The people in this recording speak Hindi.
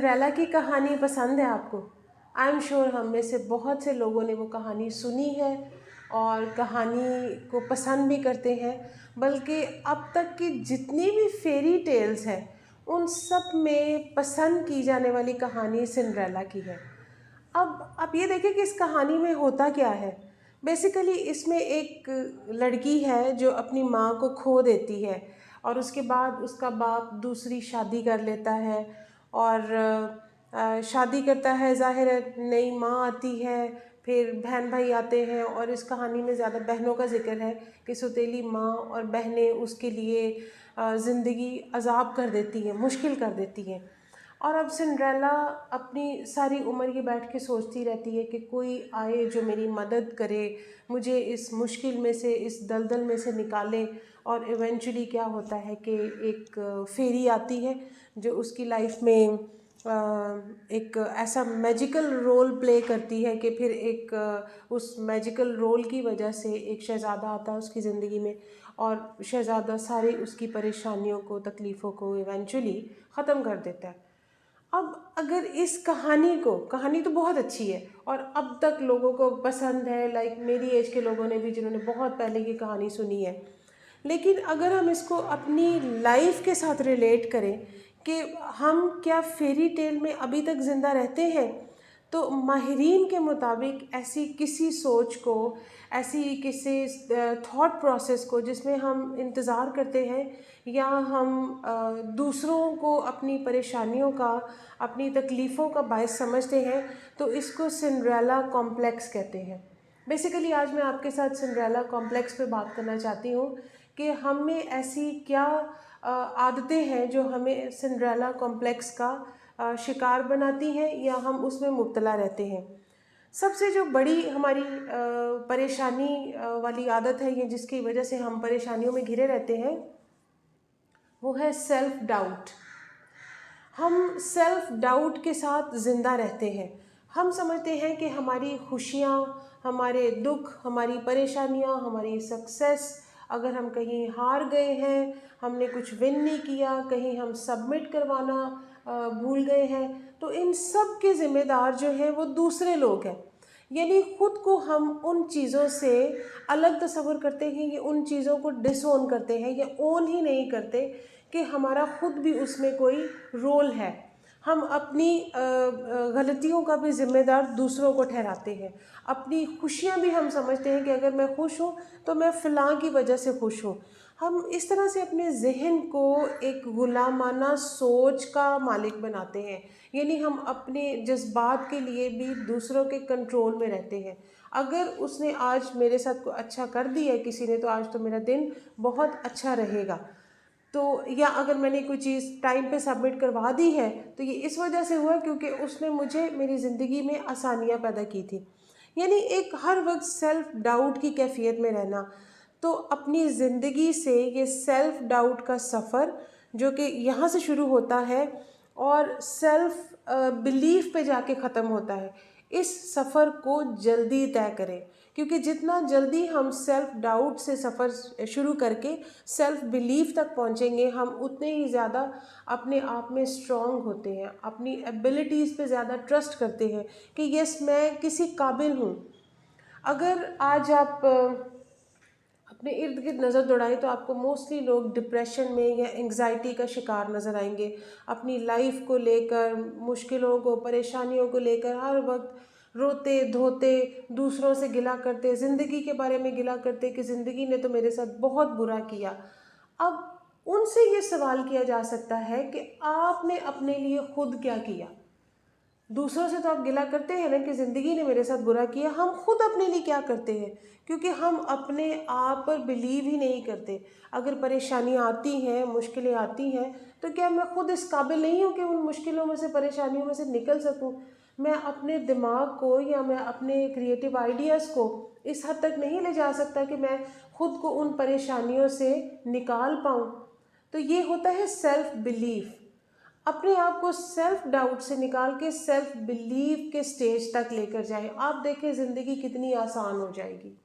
सिंड्रेला की कहानी पसंद है आपको? आई एम श्योर हम में से बहुत से लोगों ने वो कहानी सुनी है और कहानी को पसंद भी करते हैं। बल्कि अब तक की जितनी भी फेरी टेल्स हैं उन सब में पसंद की जाने वाली कहानी सिंड्रेला की है। अब आप ये देखिए कि इस कहानी में होता क्या है। बेसिकली इसमें एक लड़की है जो अपनी माँ को खो देती है और उसके बाद उसका बाप दूसरी शादी कर लेता है और शादी करता है। ज़ाहिर है नई माँ आती है, फिर बहन भाई आते हैं और इस कहानी में ज़्यादा बहनों का जिक्र है कि सौतेली माँ और बहनें उसके लिए ज़िंदगी अज़ाब कर देती हैं, मुश्किल कर देती हैं। और अब सिंड्रेला अपनी सारी उम्र ये बैठ के सोचती रहती है कि कोई आए जो मेरी मदद करे, मुझे इस मुश्किल में से, इस दलदल में से निकाले। और इवेंचुअली क्या होता है कि एक फेरी आती है जो उसकी लाइफ में एक ऐसा मैजिकल रोल प्ले करती है कि फिर एक उस मैजिकल रोल की वजह से एक शहज़ादा आता है उसकी ज़िंदगी में और शहज़ादा सारी उसकी परेशानियों को, तकलीफ़ों को इवेंचुअली ख़त्म कर देता है। अब अगर इस कहानी तो बहुत अच्छी है और अब तक लोगों को पसंद है, लाइक मेरी एज के लोगों ने भी जिन्होंने बहुत पहले की कहानी सुनी है। लेकिन अगर हम इसको अपनी लाइफ के साथ रिलेट करें कि हम क्या फेरी टेल में अभी तक ज़िंदा रहते हैं, तो माहिरीन के मुताबिक ऐसी किसी सोच को, ऐसी किसी थॉट प्रोसेस को जिसमें हम इंतज़ार करते हैं या हम दूसरों को अपनी परेशानियों का, अपनी तकलीफ़ों का बायस समझते हैं, तो इसको सिंड्रेला कॉम्प्लेक्स कहते हैं। बेसिकली आज मैं आपके साथ सिंड्रेला कॉम्प्लेक्स पे बात करना चाहती हूँ कि हम में ऐसी क्या आदतें हैं जो हमें सिंड्रेला कॉम्प्लेक्स का शिकार बनाती हैं या हम उसमें मुब्तला रहते हैं। सबसे जो बड़ी हमारी परेशानी वाली आदत है, ये जिसकी वजह से हम परेशानियों में घिरे रहते हैं, वो है सेल्फ डाउट। हम सेल्फ डाउट के साथ ज़िंदा रहते हैं। हम समझते हैं कि हमारी खुशियाँ, हमारे दुख, हमारी परेशानियाँ, हमारी सक्सेस, अगर हम कहीं हार गए हैं, हमने कुछ विन नहीं किया, कहीं हम सबमिट करवाना भूल गए हैं, तो इन सब के ज़िम्मेदार जो हैं वो दूसरे लोग हैं। यानी ख़ुद को हम उन चीज़ों से अलग तस्वर करते हैं या उन चीज़ों को डिसओन करते हैं या ओन ही नहीं करते कि हमारा ख़ुद भी उसमें कोई रोल है। हम अपनी गलतियों का भी ज़िम्मेदार दूसरों को ठहराते हैं। अपनी खुशियाँ भी हम समझते हैं कि अगर मैं खुश हूँ तो मैं फ़लाँ की वजह से खुश हूँ। हम इस तरह से अपने ज़हन को एक गुलामाना सोच का मालिक बनाते हैं। यानी हम अपने जज्बात के लिए भी दूसरों के कंट्रोल में रहते हैं। अगर उसने आज मेरे साथ कोई अच्छा कर दिया है किसी ने, तो आज तो मेरा दिन बहुत अच्छा रहेगा। तो या अगर मैंने कोई चीज़ टाइम पे सबमिट करवा दी है तो ये इस वजह से हुआ क्योंकि उसने मुझे मेरी ज़िंदगी में आसानियाँ पैदा की थी। यानी एक हर वक्त सेल्फ डाउट की कैफियत में रहना। तो अपनी ज़िंदगी से ये सेल्फ डाउट का सफ़र जो कि यहाँ से शुरू होता है और सेल्फ बिलीफ पे जाके ख़त्म होता है, इस सफ़र को जल्दी तय करें। क्योंकि जितना जल्दी हम सेल्फ डाउट से सफ़र शुरू करके सेल्फ बिलीफ तक पहुँचेंगे, हम उतने ही ज़्यादा अपने आप में स्ट्रॉन्ग होते हैं, अपनी एबिलिटीज़ पे ज़्यादा ट्रस्ट करते हैं कि यस मैं किसी काबिल हूँ। अगर आज आप अपने इर्द गिर्द नज़र दौड़ाएं तो आपको मोस्टली लोग डिप्रेशन में या एंग्जाइटी का शिकार नज़र आएंगे। अपनी लाइफ को लेकर, मुश्किलों को, परेशानियों को लेकर हर वक्त रोते धोते, दूसरों से गिला करते, ज़िंदगी के बारे में गिला करते कि ज़िंदगी ने तो मेरे साथ बहुत बुरा किया। अब उनसे ये सवाल किया जा सकता है कि आपने अपने लिए खुद क्या किया। दूसरों से तो आप गिला करते हैं ना कि ज़िंदगी ने मेरे साथ बुरा किया, हम खुद अपने लिए क्या करते हैं? क्योंकि हम अपने आप पर बिलीव ही नहीं करते। अगर परेशानियाँ आती हैं, मुश्किलें आती हैं, तो क्या मैं खुद इस काबिल नहीं हूँ कि उन मुश्किलों में से, परेशानियों में से निकल सकूँ? मैं अपने दिमाग को या मैं अपने क्रिएटिव आइडियाज़ को इस हद तक नहीं ले जा सकता कि मैं खुद को उन परेशानियों से निकाल पाऊँ। तो ये होता है सेल्फ बिलीफ। अपने आप को सेल्फ डाउट से निकाल के सेल्फ बिलीव के स्टेज तक लेकर जाएं। आप देखें ज़िंदगी कितनी आसान हो जाएगी।